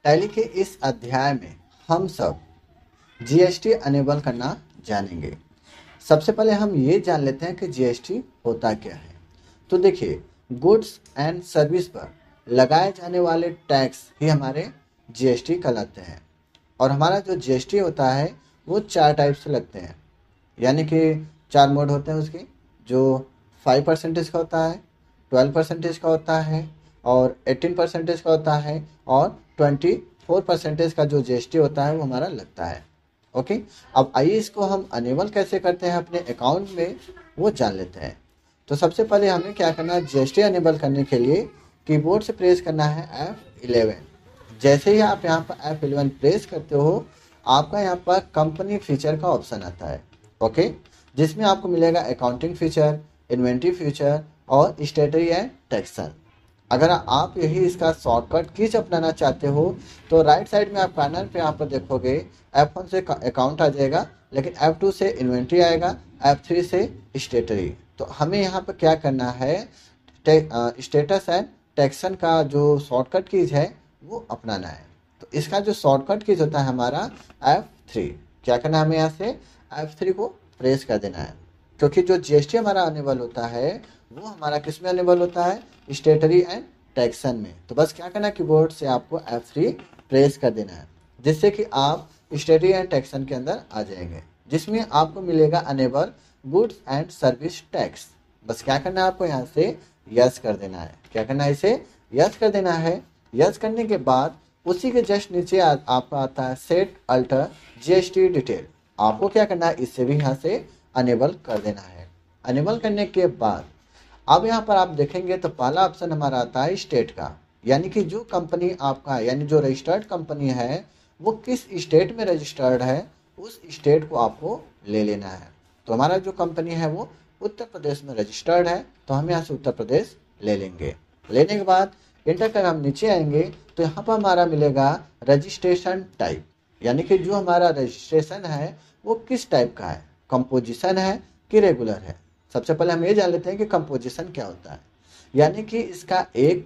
Tally के इस अध्याय में हम सब जीएसटी अनेबल करना जानेंगे। सबसे पहले हम ये जान लेते हैं कि जीएसटी होता क्या है। तो देखिए, गुड्स एंड सर्विस पर लगाए जाने वाले टैक्स ही हमारे जीएसटी कहलाते हैं। और हमारा जो जीएसटी होता है वो 4 टाइप से लगते हैं, यानी कि 4 मोड होते हैं उसके, जो 5% का होता है, 12% का होता है और 18% का होता है और 24% का जो जीएसटी होता है वो हमारा लगता है। ओके, अब आइए इसको हम अनेबल कैसे करते हैं अपने अकाउंट में वो जान लेते हैं। तो सबसे पहले हमें क्या करना है, जीएसटी अनेबल करने के लिए कीबोर्ड से प्रेस करना है F11। जैसे ही आप यहाँ पर F11 प्रेस करते हो, आपका यहाँ पर कंपनी फीचर का ऑप्शन आता है। ओके, जिसमें आपको मिलेगा अकाउंटिंग फीचर, इन्वेंट्री फीचर और स्टेटरी एंड टैक्सेशन। अगर आप यही इसका शॉर्टकट कीज अपनाना चाहते हो तो राइट साइड में आप कॉर्नर पे यहाँ पर देखोगे F1 से अकाउंट आ जाएगा, लेकिन F2 से इन्वेंट्री आएगा, F3 से स्टेटरी। तो हमें यहाँ पर क्या करना है, स्टेटस एंड टैक्सेशन का जो शॉर्टकट कीज है वो अपनाना है। तो इसका जो शॉर्टकट कीज होता है हमारा F3, क्या करना है, हमें यहाँ से F3 को प्रेस कर देना है, क्योंकि जो जीएसटी हमारा अनेबल होता है वो हमारा किस में अनेबल होता है, स्टेटरी एंड टैक्सेशन में। तो बस क्या करना है, कीबोर्ड से आपको F3 प्रेस कर देना है, जिससे कि आप स्टेटरी एंड टैक्सेशन के अंदर आ जाएंगे, जिसमें आपको मिलेगा enable goods and service tax. बस क्या करना है, आपको यहाँ से यस कर देना है। क्या करना है, इसे यस कर देना है। यस करने के बाद उसी के जस्ट नीचे आपका आता है सेट अल्टर जीएसटी डिटेल। आपको क्या करना है, इससे भी यहाँ से अनेबल कर देना है। अनेबल करने के बाद अब यहाँ पर आप देखेंगे तो पहला ऑप्शन हमारा आता है स्टेट का, यानी कि जो कंपनी आपका है, यानी जो रजिस्टर्ड कंपनी है वो किस स्टेट में रजिस्टर्ड है, उस स्टेट को आपको ले लेना है। तो हमारा जो कंपनी है वो उत्तर प्रदेश में रजिस्टर्ड है, तो हम यहाँ से उत्तर प्रदेश ले लेंगे। लेने के बाद इंटर कर हम नीचे आएंगे तो यहाँ पर हमारा मिलेगा रजिस्ट्रेशन टाइप, यानी कि जो हमारा रजिस्ट्रेशन है वो किस टाइप का है, कंपोजिशन है कि रेगुलर है। सबसे पहले हम ये जान लेते हैं कि कंपोजिशन क्या होता है, यानी कि इसका एक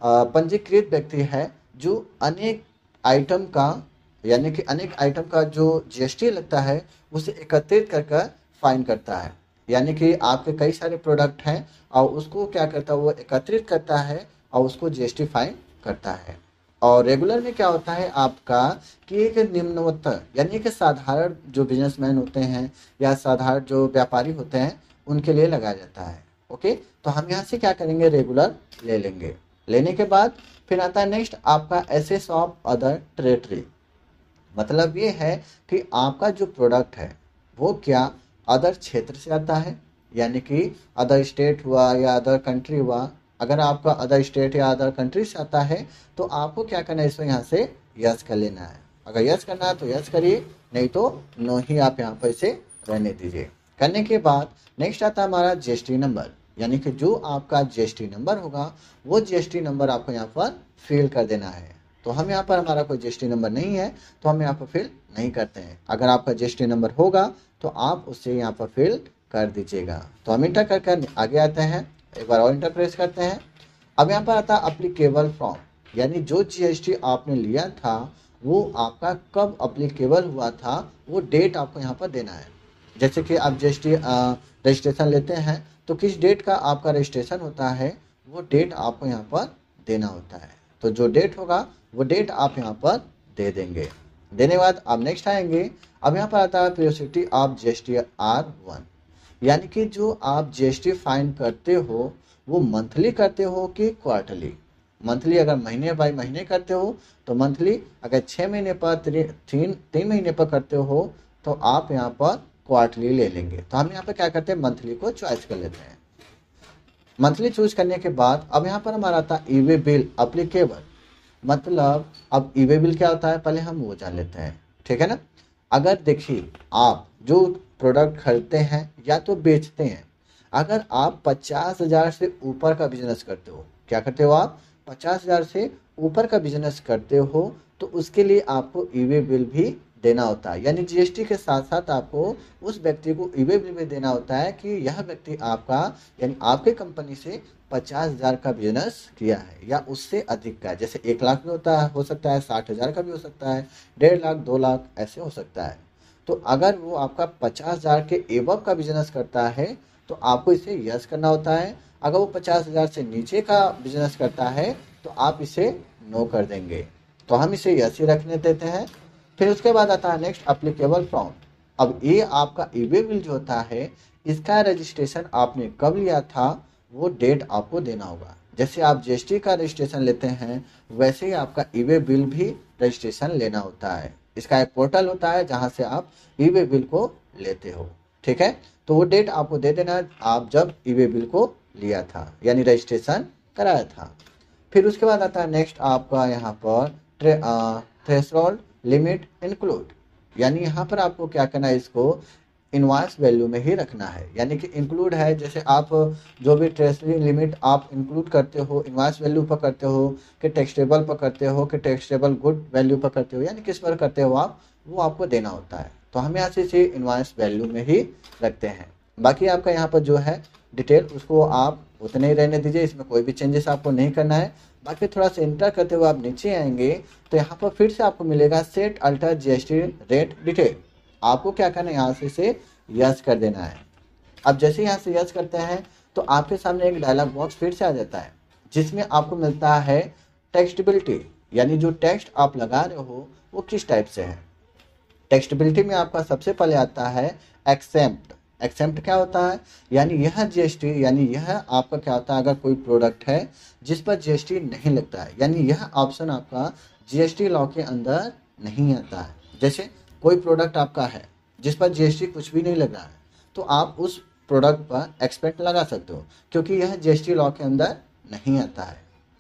पंजीकृत व्यक्ति है जो अनेक आइटम का, यानी कि अनेक आइटम का जो जीएसटी लगता है उसे एकत्रित कर फाइन करता है। यानी कि आपके कई सारे प्रोडक्ट हैं और उसको क्या करता है, वो एकत्रित करता है और उसको जीएसटी फाइन करता है। और रेगुलर में क्या होता है आपका कि एक निम्नोत्तर, यानी कि साधारण जो बिजनेसमैन होते हैं या साधारण जो व्यापारी होते हैं उनके लिए लगाया जाता है। ओके, तो हम यहाँ से क्या करेंगे, रेगुलर ले लेंगे। लेने के बाद फिर आता है नेक्स्ट आपका एसेस ऑफ अदर टेरिटरी। मतलब ये है कि आपका जो प्रोडक्ट है वो क्या अदर क्षेत्र से आता है, यानी कि अदर स्टेट हुआ या अदर कंट्री हुआ। अगर आपका अदर स्टेट या अदर कंट्री से आता है तो आपको क्या करना है, इसमें यहाँ से यस कर लेना है। अगर यस करना है तो यस करिए, नहीं तो नो ही आप यहाँ पर इसे रहने दीजिए। करने के बाद नेक्स्ट आता है हमारा जीएसटी नंबर, यानी कि जो आपका जीएसटी नंबर होगा वो जीएसटी नंबर आपको यहाँ पर फिल कर देना है। तो हम यहाँ पर हमारा कोई जीएसटी नंबर नहीं है तो हम यहाँ पर फिल नहीं करते हैं। अगर आपका जीएसटी नंबर होगा तो आप उसे यहाँ पर फिल कर दीजिएगा। तो हम इंटर कर आगे आते हैं, एक बार और इंटर प्रेस करते हैं। अब यहाँ पर आता है अप्लीकेबल फ्रॉम, यानी जो जीएसटी आपने लिया था वो आपका कब अप्लीकेबल हुआ था वो डेट आपको यहाँ पर देना है। जैसे कि आप जीएसटी रजिस्ट्रेशन लेते हैं तो किस डेट का आपका रजिस्ट्रेशन होता है वो डेट आपको यहाँ पर देना होता है। तो जो डेट होगा वो डेट आप यहाँ पर दे देंगे। देने के बाद आप नेक्स्ट आएंगे। अब यहाँ पर आता है पीरियोडिसिटी ऑफ जीएसटी R1, यानी कि जो आप जीएसटी फाइन करते हो वो मंथली करते हो कि क्वार्टरली। मंथली अगर महीने बाय महीने करते हो तो मंथली, अगर 6 महीने पर 3 महीने पर करते हो तो आप यहाँ पर क्वार्टरली ले लेंगे। तो हम यहाँ पर क्या करते हैं, मंथली को चॉइस कर लेते हैं। मंथली चूज करने के बाद अब यहाँ पर हमारा आता है ई-वे बिल अप्लीकेबल। मतलब अब ई-वे बिल क्या होता है पहले हम वो जान लेते हैं, ठीक है ना। अगर देखिए आप जो प्रोडक्ट खरीदते हैं या तो बेचते हैं, अगर आप 50,000 से ऊपर का बिजनेस करते हो, क्या करते हो आप 50,000 से ऊपर का बिजनेस करते हो तो उसके लिए आपको ई-वे बिल भी देना होता है। यानी जीएसटी के साथ साथ आपको उस व्यक्ति को ई वे बिल भी देना होता है कि यह व्यक्ति आपका यानी आपके कंपनी से 50,000 का बिजनेस किया है या उससे अधिक का है। जैसे 1 लाख भी होता है, हो सकता है 60,000 का भी हो सकता है, 1.5 लाख 2 लाख ऐसे हो सकता है। तो अगर वो आपका 50,000 के एबव का बिजनेस करता है तो आपको इसे यस करना होता है। अगर वो 50,000 से नीचे का बिजनेस करता है तो आप इसे नो कर देंगे। तो हम इसे यस ही रखने देते हैं। फिर उसके बाद आता है नेक्स्ट अप्लीकेबल फ्रॉम। अब ये आपका ई वे बिल जो होता है इसका रजिस्ट्रेशन आपने कब लिया था वो डेट आपको देना होगा। जैसे आप जीएसटी का रजिस्ट्रेशन लेते हैं वैसे ही आपका ई वे बिल भी रजिस्ट्रेशन लेना होता है। इसका एक पोर्टल होता है जहां से आप ई वे बिल को लेते हो। ठीक है, तो वो डेट आपको दे देना है आप जब ई वे बिल को लिया था यानी रजिस्ट्रेशन कराया था। फिर उसके बाद आता है नेक्स्ट आपका यहाँ पर थ्रेशोल्ड लिमिट इंक्लूड। यानी यहाँ पर आपको क्या करना है, इसको इनवॉइस वैल्यू में ही रखना है। यानी कि इंक्लूड है, जैसे आप जो भी ट्रेजरी लिमिट आप इंक्लूड करते हो इनवॉइस वैल्यू पर करते हो कि टैक्सेबल पर करते हो कि टैक्सेबल गुड वैल्यू पर करते हो, यानी किस पर करते हो आप, वो आपको देना होता है। तो हम यहाँ से इसे इनवॉइस वैल्यू में ही रखते हैं। बाकी आपका यहाँ पर जो है डिटेल उसको आप उतने ही रहने दीजिए, इसमें कोई भी चेंजेस आपको नहीं करना है। बाकी थोड़ा सा इंटर करते हुए आप नीचे आएंगे तो यहाँ पर फिर से आपको मिलेगा set alter GST rate detail. आपको क्या करना है, यहाँ से इसे यस कर देना है। अब जैसे यहाँ से यस करते हैं तो आपके सामने एक डायलॉग बॉक्स फिर से आ जाता है जिसमें आपको मिलता है टेक्स्टेबिलिटी, यानी जो टेक्स्ट आप लगा रहे हो वो किस टाइप से है। टेक्स्टेबिलिटी में आपका सबसे पहले आता है एक्सेप्ट। एक्सेप्ट क्या होता है, यानी यह जीएसटी यानी यह आपका क्या होता है, अगर कोई प्रोडक्ट है जिस पर जीएसटी नहीं लगता है, यानी यह ऑप्शन आपका जीएसटी लॉ के अंदर नहीं आता है। जैसे कोई प्रोडक्ट आपका है जिस पर जीएसटी कुछ भी नहीं लग रहा है तो आप उस प्रोडक्ट पर एक्सपेक्ट लगा सकते हो क्योंकि यह जीएसटी लॉ के अंदर नहीं आता है।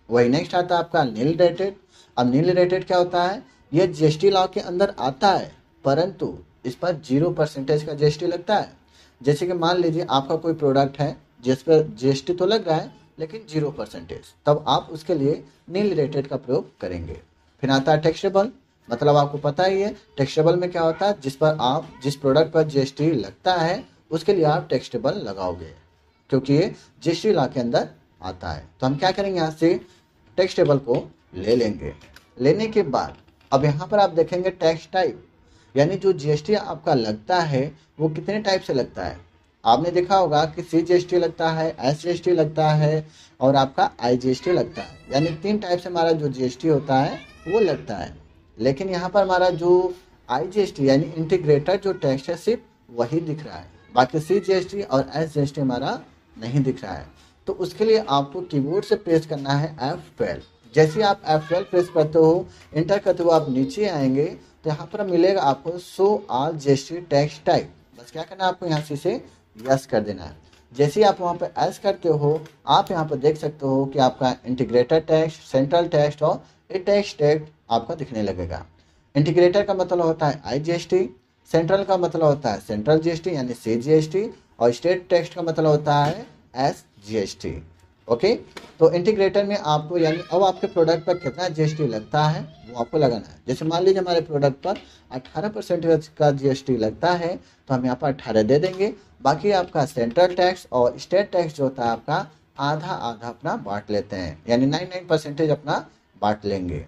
वही नेक्स्ट आता है आपका नील रेटेड। अब नील रेटेड क्या होता है, यह जीएसटी लॉ के अंदर आता है परंतु इस पर 0% का जीएसटी लगता है। जैसे कि मान लीजिए आपका कोई प्रोडक्ट है जिस पर जीएसटी तो लग रहा है लेकिन 0%, तब आप उसके लिए नील रेटेड का प्रयोग करेंगे। फिर आता है टैक्सेबल, मतलब आपको पता ही है टैक्सेबल में क्या होता है, जिस पर आप जिस प्रोडक्ट पर जीएसटी लगता है उसके लिए आप टैक्सेबल लगाओगे क्योंकि ये जीएसटी लॉ के अंदर आता है। तो हम क्या करेंगे, यहाँ से टैक्सेबल को ले लेंगे। लेने के बाद अब यहाँ पर आप देखेंगे टैक्स टाइप, यानी जो जीएसटी आपका लगता है वो कितने टाइप से लगता है। आपने देखा होगा कि सी जीएसटी लगता है, एस जीएसटी लगता है और आपका आई जीएसटी लगता है, यानी 3 टाइप से हमारा जो जीएसटी होता है वो लगता है। लेकिन यहाँ पर हमारा जो आई जीएसटी यानी इंटीग्रेटेड जो टैक्स है सिर्फ वही दिख रहा है, बाकी सी जीएसटी और एस जीएसटी हमारा नहीं दिख रहा है। तो उसके लिए आपको कीबोर्ड से प्रेस करना है F12। जैसे आप F12 प्रेस करते हो, इंटर करते हो, आप नीचे आएंगे तो यहाँ पर मिलेगा आपको show all GST tax type. बस क्या करना है, आपको यहाँ से इसे यस कर देना है। जैसे ही आप वहाँ पर एस करते हो आप यहाँ पर देख सकते हो कि आपका इंटीग्रेटेड टैक्स, सेंट्रल टैक्स और टैक्स टैक्स आपका दिखने लगेगा। इंटीग्रेटर का मतलब होता है आई जीएसटी, सेंट्रल का मतलब होता है सेंट्रल जीएसटी यानी सी जीएसटी और स्टेट टैक्स का मतलब होता है एस जीएसटी। ओके, तो इंटीग्रेटर में आपको यानी अब आपके प्रोडक्ट पर कितना जीएसटी लगता है वो आपको लगाना है। जैसे मान लीजिए हमारे प्रोडक्ट पर 18% का जीएसटी लगता है तो हम यहाँ पर 18 दे देंगे। बाकी आपका सेंट्रल टैक्स और स्टेट टैक्स जो होता है आपका आधा आधा अपना बांट लेते हैं, यानी 99% अपना बांट लेंगे।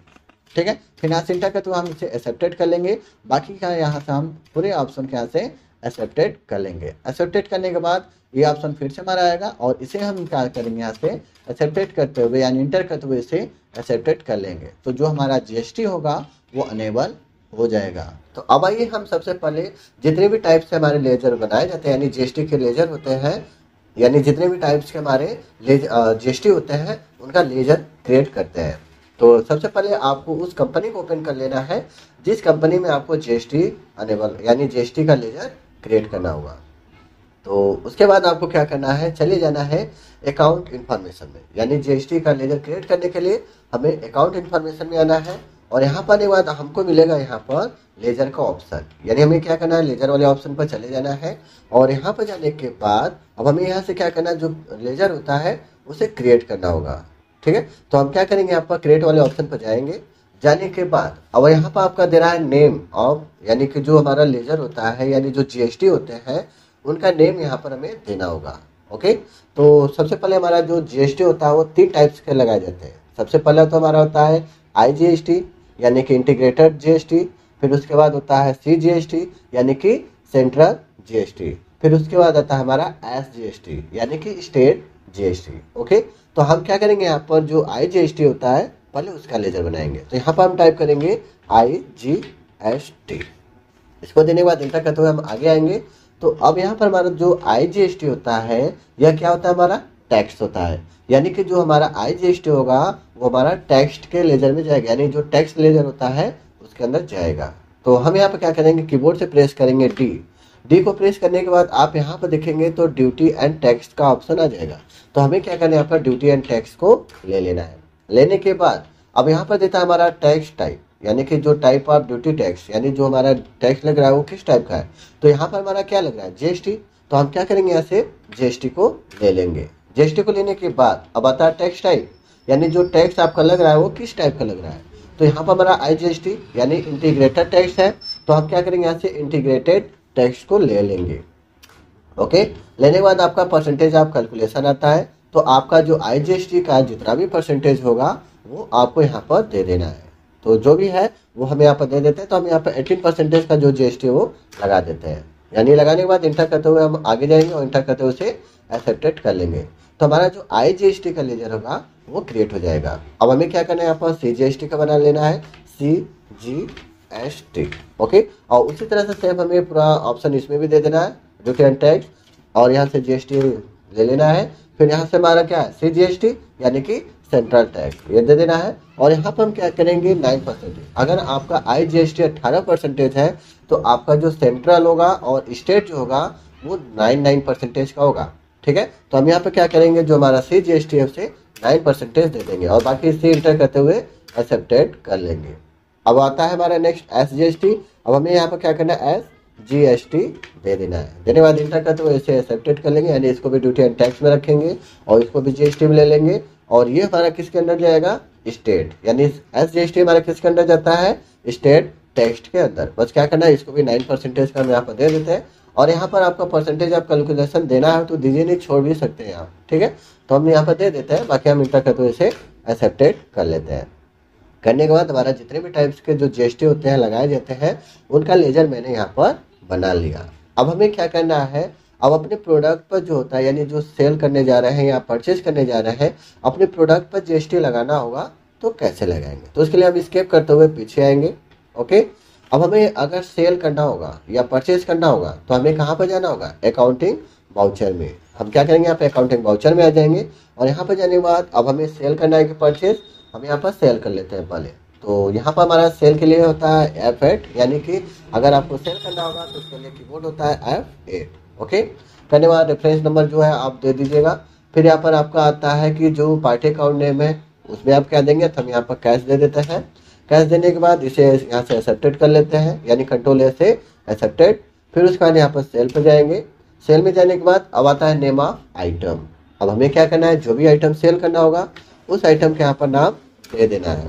ठीक है, फिनांस इंटर का तो हम इसे एक्सेप्टेड कर लेंगे, बाकी का यहाँ से हम पूरे ऑप्शन के यहाँ से एक्सेप्टेड कर लेंगे। एक्सेप्टेड करने के बाद ये ऑप्शन फिर से हमारा आएगा और इसे हम क्या करेंगे, यहाँ से एक्सेप्टेड करते हुए यानी इंटर करते हुए इसे एक्सेप्टेड कर लेंगे तो जो हमारा जीएसटी होगा वो अनेबल हो जाएगा। तो अब आइए हम सबसे पहले जितने भी टाइप से हमारे लेजर बनाए जाते हैं यानी जीएसटी के लेजर होते हैं, यानी जितने भी टाइप्स के हमारे जीएसटी होते हैं उनका लेजर क्रिएट करते हैं। तो सबसे पहले आपको उस कंपनी को ओपन कर लेना है जिस कंपनी में आपको जीएसटी अनेबल यानी जीएसटी का लेजर क्रिएट करना होगा। तो उसके बाद आपको क्या करना है, चले जाना है अकाउंट इन्फॉर्मेशन में, यानी जीएसटी का लेजर क्रिएट करने के लिए हमें अकाउंट इन्फॉर्मेशन में आना है और यहाँ पर आने के बाद हमको मिलेगा यहाँ पर लेजर का ऑप्शन, यानी हमें क्या करना है लेजर वाले ऑप्शन पर चले जाना है और यहाँ पर जाने के बाद अब हमें यहाँ से क्या करना है, जो लेजर होता है उसे क्रिएट करना होगा। ठीक है, तो हम क्या करेंगे, यहाँ पर क्रिएट वाले ऑप्शन पर जाएंगे। जाने के बाद अब यहाँ पर आपका दे रहा है नेम ऑफ, यानी कि जो हमारा लेजर होता है यानी जो जीएसटी होते हैं उनका नेम यहाँ पर हमें देना होगा। ओके, तो सबसे पहले हमारा जो जीएसटी होता है वो 3 टाइप्स के लगाए जाते हैं। सबसे पहले तो हमारा होता है आईजीएसटी यानी कि इंटीग्रेटेड जीएसटी, फिर उसके बाद होता है सीजीएसटी यानी कि सेंट्रल जीएसटी, फिर उसके बाद आता है हमारा एसजीएसटी यानी कि स्टेट जीएसटी। ओके, तो हम क्या करेंगे यहाँ पर जो आईजीएसटी होता है पहले उसका लेजर बनाएंगे। तो यहाँ पर हम टाइप करेंगे आईजीएसटी, इसको देने के बाद इंटर करते हुए हम आगे आएंगे। तो अब यहाँ पर हमारा जो आईजीएसटी होता है यह क्या होता है, हमारा टैक्स होता है, यानी कि जो हमारा आईजीएसटी होगा वो हमारा टैक्स के लेजर में जाएगा, यानी जो टैक्स लेजर होता है उसके अंदर जाएगा। तो हम यहाँ पर क्या करेंगे, कीबोर्ड से प्रेस करेंगे डी को प्रेस करने के बाद आप यहाँ पर देखेंगे तो ड्यूटी एंड टैक्स का ऑप्शन आ जाएगा। तो हमें क्या करना है, यहाँ पर ड्यूटी एंड टैक्स को ले लेना है। लेने के बाद अब यहाँ पर देता है हमारा टैक्स टाइप, यानी कि जो टाइप ऑफ ड्यूटी टैक्स, यानी जो हमारा टैक्स लग रहा है वो किस टाइप का है। तो यहाँ पर हमारा क्या लग रहा है, जीएसटी। तो हम क्या करेंगे, यहाँ से जीएसटी को ले लेंगे। जीएसटी को लेने के बाद अब आता है टैक्स टाइप, यानी जो टैक्स आपका लग रहा है वो किस टाइप का लग रहा है। तो यहाँ पर हमारा आईजीएसटी यानी इंटीग्रेटेड टैक्स है, तो हम क्या करेंगे, यहाँ से इंटीग्रेटेड टैक्स को ले लेंगे। ओके, लेने के बाद आपका परसेंटेज ऑफ कैलकुलेशन आता है। तो आपका जो आईजीएसटी का जितना भी परसेंटेज होगा वो आपको यहाँ पर दे देना है। तो जो भी है वो हमें यहाँ पर दे देते हैं। तो हम यहाँ पर 18% का जो जीएसटी है वो लगा देते हैं। यानी लगाने के बाद इंटर करते हुए हम आगे जाएंगे और इंटर करते हुए उसे एक्सेप्टेड कर लेंगे। तो हमारा जो आईजीएसटी का लेजर होगा वो क्रिएट हो जाएगा। अब हमें क्या करना है, यहाँ पर सीजीएसटी का बना लेना है, सीजीएसटी। ओके, और उसी तरह से सेम हमें पूरा ऑप्शन इसमें भी दे देना है, ड्यूटी एंड टैक्स, और यहाँ से जीएसटी ले लेना है। फिर यहाँ से हमारा क्या है, सीजीएसटी यानी कि सेंट्रल टैक्स, ये दे देना है। और यहाँ पर हम क्या करेंगे, 9%। अगर आपका आईजीएसटी 18% है तो आपका जो सेंट्रल होगा और स्टेट जो होगा वो 9% का होगा। ठीक है, तो हम यहाँ पे क्या करेंगे, जो हमारा सीजीएसटी है उसे 9% दे देंगे और बाकी इसे इंटर करते हुए एक्सेप्टेड कर लेंगे। अब आता है हमारा नेक्स्ट एसजीएसटी। अब हमें यहाँ पर क्या करना है, एसजीएसटी दे देना है। देने के बाद इंटर करते हुए इसे एक्सेप्टेड कर लेंगे, यानी इसको भी ड्यूटी एंड टैक्स में रखेंगे और इसको भी जीएसटी में ले लेंगे। और ये हमारा किसके अंदर जाएगा, स्टेट, यानी एसजीएसटी हमारा किसके अंदर जाता है, स्टेट टैक्स के अंदर। बस क्या करना है, इसको भी 9% का हम यहाँ पर दे देते हैं। और यहाँ पर आपका परसेंटेज आप कैलकुलेशन देना है तो दीजिए, नहीं छोड़ भी सकते हैं आप। ठीक है, तो हम यहाँ पर दे देते हैं, बाकी हम इंटर करते हुए इसे एक्सेप्टेड कर लेते हैं। करने के बाद हमारा जितने भी टाइप्स के जो जीएसटी होते हैं लगाए जाते हैं उनका लेजर मैंने यहाँ पर बना लिया। अब हमें क्या करना है, अब अपने प्रोडक्ट पर जो होता है, यानी जो सेल करने जा रहे हैं या परचेज करने जा रहे हैं, अपने प्रोडक्ट पर जीएसटी लगाना होगा तो कैसे लगाएंगे। तो उसके लिए हम स्केप करते हुए पीछे आएंगे। ओके, अब हमें अगर सेल करना होगा या परचेज करना होगा तो हमें कहाँ पर जाना होगा, अकाउंटिंग वाउचर में। हम क्या करेंगे, यहाँ पे अकाउंटिंग वाउचर में आ जाएंगे और यहाँ पर जाने के बाद अब हमें सेल करना है कि परचेज, हम यहाँ पर सेल कर लेते हैं पहले। तो यहाँ पर हमारा सेल के लिए होता है F8, यानी कि अगर आपको सेल करना होगा तो उसके लिए कीबोर्ड होता है F8। ओके, करने के बाद रेफरेंस नंबर जो है आप दे दीजिएगा। फिर यहाँ पर आपका आता है कि जो पार्टी अकाउंट नेम है उसमें आप क्या देंगे, तो हम यहाँ पर कैश दे देते हैं। कैश देने के बाद इसे यहाँ से एक्सेप्टेड कर लेते हैं, यानी कंट्रोल ए से एक्सेप्टेड। फिर उसके बाद यहाँ पर सेल पर जाएंगे। सेल में जाने के बाद अब आता है नेम ऑफ आइटम। अब हमें क्या करना है, जो भी आइटम सेल करना होगा उस आइटम के यहाँ पर नाम दे देना है।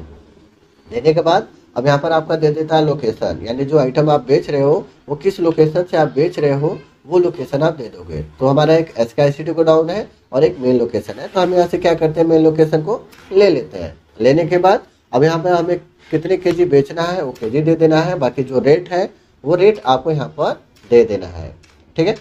देने के बाद अब यहाँ पर आपका दे देता है लोकेशन, यानी जो आइटम आप बेच रहे हो वो किस लोकेशन से आप बेच रहे हो वो लोकेशन आप दे दोगे। तो हमारा एक SKICT गोडाउन है और एक मेन लोकेशन है, तो हम यहाँ से क्या करते हैं, मेन लोकेशन को ले लेते हैं। लेने के बाद अब यहाँ पर हमें कितने केजी बेचना है वो केजी दे देना है, बाकी जो रेट है वो रेट आपको यहाँ पर दे देना है। ठीक है,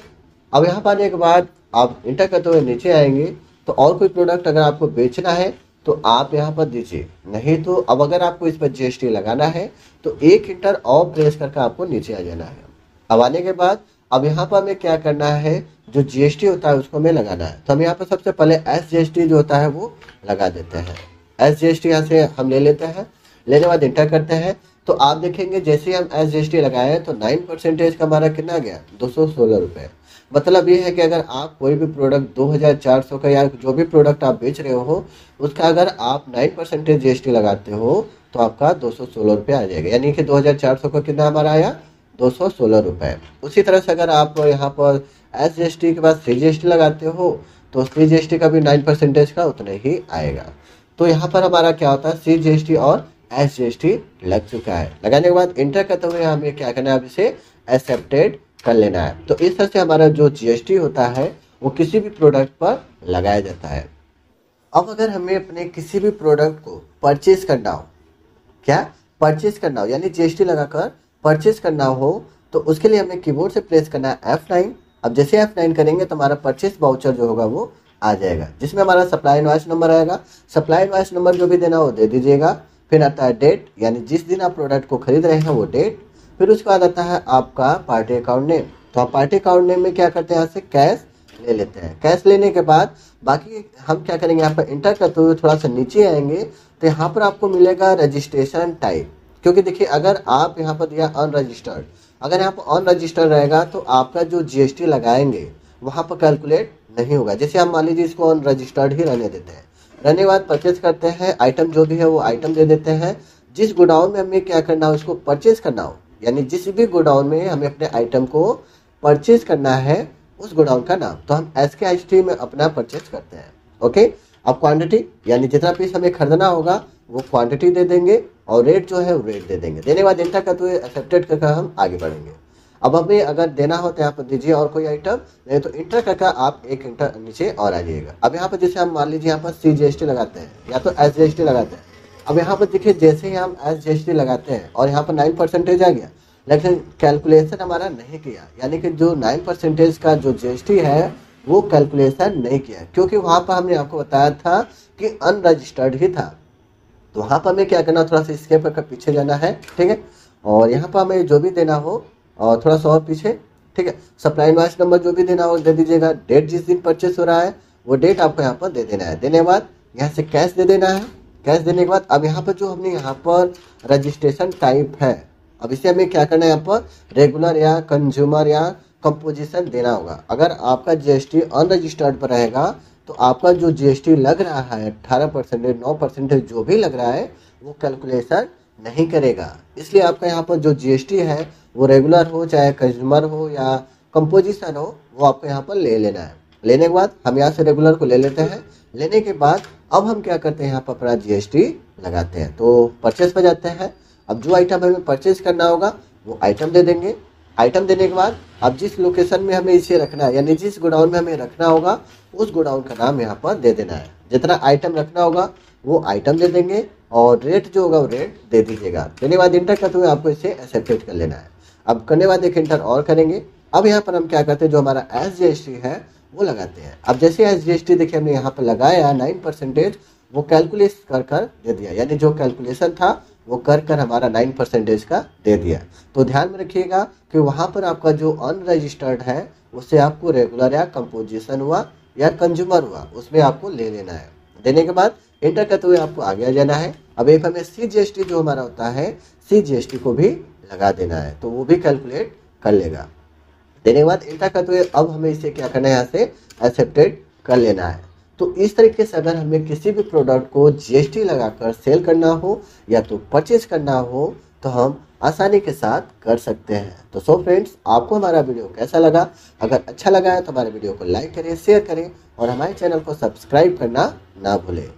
अब यहाँ पर आने के बाद आप इंटर करते हुए नीचे आएंगे तो और कोई प्रोडक्ट अगर आपको बेचना है तो आप यहाँ पर दीजिए, नहीं तो अब अगर आपको इस पर जीएसटी लगाना है तो एक इंटर और प्रेस करके आपको नीचे आ जाना है। अब आने के बाद अब यहाँ पर हमें क्या करना है, जो जीएसटी होता है उसको हमें लगाना है। तो हम यहाँ पर सबसे पहले एसजीएसटी जो होता है वो लगा देते हैं। एसजीएसटी यहाँ से हम ले लेते हैं। लेने के बाद इंटर करते हैं तो आप देखेंगे जैसे ही हम एसजीएसटी लगाए तो 9% का हमारा कितना गया, 216 रुपये। मतलब ये है कि अगर आप कोई भी प्रोडक्ट 2400 का या जो भी प्रोडक्ट आप बेच रहे हो उसका अगर आप 9% जीएसटी लगाते हो तो आपका 216 रुपये आ जाएगा, यानी कि 2400 का कितना हमारा आया, 216 रुपये। उसी तरह से अगर आप यहाँ पर एसजीएसटी के बाद सीजीएसटी लगाते हो तो सीजीएसटी का भी 9% का उतना ही आएगा। तो यहाँ पर हमारा क्या होता है, सीजीएसटी और SGST लग चुका है। लगाने के बाद इंटर करते हुए हमें क्या करना है, अब इसे एक्सेप्टेड कर लेना है। तो इस तरह से हमारा जो GST होता है वो किसी भी प्रोडक्ट पर लगाया जाता है। अब अगर हमें अपने किसी भी प्रोडक्ट को परचेज करना हो, क्या परचेज करना हो यानी GST लगाकर परचेज करना हो, तो उसके लिए हमें कीबोर्ड से प्रेस करना है F9। अब जैसे F9 करेंगे तो हमारा परचेज वाउचर जो होगा वो आ जाएगा, जिसमें हमारा सप्लाई इनवॉइस नंबर आएगा। सप्लाई इनवॉइस नंबर जो भी देना हो दे दीजिएगा। फिर आता है डेट, यानी जिस दिन आप प्रोडक्ट को खरीद रहे हैं वो डेट। फिर उसके बाद आता है आपका पार्टी अकाउंट नेम। तो आप पार्टी अकाउंट नेम में क्या करते हैं, यहाँ से कैश ले लेते हैं। कैश लेने के बाद बाकी हम क्या करेंगे, यहाँ पर इंटर करते हुए थोड़ा सा नीचे आएंगे तो यहाँ पर आपको मिलेगा रजिस्ट्रेशन टाइप। क्योंकि देखिए अगर आप यहाँ पर दिया अनरजिस्टर्ड, अगर यहाँ पर अनरजिस्टर्ड रहेगा तो आपका जो GST लगाएंगे वहाँ पर कैलकुलेट नहीं होगा। जैसे हम मान लीजिए इसको अनरजिस्टर्ड ही रहने देते हैं। रहने के बाद परचेज करते हैं, आइटम जो भी है वो आइटम दे देते हैं। जिस गोडाउन में हमें क्या करना हो, इसको परचेज करना हो, यानी जिस भी गोडाउन में हमें अपने आइटम को परचेज करना है उस गोडाउन का नाम, तो हम SKST में अपना परचेज करते हैं। ओके, अब क्वांटिटी यानी जितना पीस हमें खरीदना होगा वो क्वांटिटी दे देंगे और रेट जो है वो रेट दे देंगे। देने के बाद इंटर करते हुए एक्सेप्टेड करके हम आगे बढ़ेंगे। अब हमें अगर देना हो तो यहाँ पर दीजिए और कोई आइटम, नहीं तो इंटर करके आप एक इंटर नीचे और आ जाइएगा। अब यहाँ पर जैसे हम मान लीजिए यहाँ पर CGST लगाते हैं या तो SGST लगाते हैं। अब यहाँ पर देखिए जैसे ही हम SGST लगाते हैं और यहाँ पर 9% आ गया, लेकिन कैलकुलेशन हमारा नहीं किया, यानी कि जो 9% का जो GST है वो कैलकुलेशन नहीं किया, क्योंकि वहाँ पर हमने आपको बताया था कि अनरजिस्टर्ड ही था। तो वहाँ पर हमें क्या करना, थोड़ा सा स्केप करके पीछे जाना है, ठीक है। और यहाँ पर हमें जो भी देना हो और थोड़ा सा और पीछे, ठीक है। सप्लाई इनवॉइस नंबर जो भी देना हो दे दीजिएगा। डेट जिस दिन परचेस हो रहा है वो डेट आपको यहाँ पर दे देना है। देने के बाद यहाँ से कैश दे देना है। कैश देने के बाद अब यहाँ पर जो हमने यहाँ पर रजिस्ट्रेशन टाइप है, अब इसे हमें क्या करना है, यहाँ पर रेगुलर या कंज्यूमर या कंपोजिशन देना होगा। अगर आपका GST अनरजिस्टर्ड पर रहेगा तो आपका जो GST लग रहा है 18%, 9% जो भी लग रहा है वो कैलकुलेशन नहीं करेगा। इसलिए आपका यहाँ पर जो GST है वो रेगुलर हो चाहे कंज्यूमर हो या कंपोजिशन हो, वो आपको यहाँ पर ले लेना है। लेने के बाद हम यहाँ से रेगुलर को ले लेते हैं। लेने के बाद अब हम क्या करते हैं, यहाँ पर अपना GST लगाते हैं। तो परचेस पर जाते हैं। अब जो आइटम हमें परचेज करना होगा वो आइटम दे देंगे। आइटम देने के बाद अब जिस लोकेशन में हमें इसे रखना है, यानी जिस गोडाउन में हमें रखना होगा उस गोडाउन का नाम यहाँ पर दे देना है। जितना आइटम रखना होगा वो आइटम दे देंगे और रेट जो होगा वो रेट दे दीजिएगा। देने के बाद इंटर करते हुए आपको इसे एक्सेप्टेड कर लेना है। अब करने के बाद एक इंटर और करेंगे। अब यहाँ पर हम क्या करते हैं, जो हमारा SGST है वो लगाते हैं। अब जैसे SGST देखिए हमने यहाँ पर लगाया 9%, वो कैलकुलेट कर दे दिया, यानी जो कैलकुलेशन था वो कर हमारा 9% का दे दिया। तो ध्यान में रखिएगा कि वहाँ पर आपका जो अनरजिस्टर्ड है उससे आपको रेगुलर या कंपोजिशन हुआ या कंज्यूमर हुआ उसमें आपको ले लेना है। देने के बाद इंटर करते हुए आपको आगे आ जाना है। अब एक हमें CGST जो हमारा होता है CGST को भी लगा देना है, तो वो भी कैलकुलेट कर लेगा। देने के बाद इंटर करते हुए अब हमें इसे क्या करना है, यहाँ से एक्सेप्टेड कर लेना है। तो इस तरीके से अगर हमें किसी भी प्रोडक्ट को GST लगाकर सेल करना हो या तो परचेज करना हो तो हम आसानी के साथ कर सकते हैं। तो सो फ्रेंड्स, आपको हमारा वीडियो कैसा लगा? अगर अच्छा लगा है तो हमारे वीडियो को लाइक करें, शेयर करें और हमारे चैनल को सब्सक्राइब करना ना भूलें।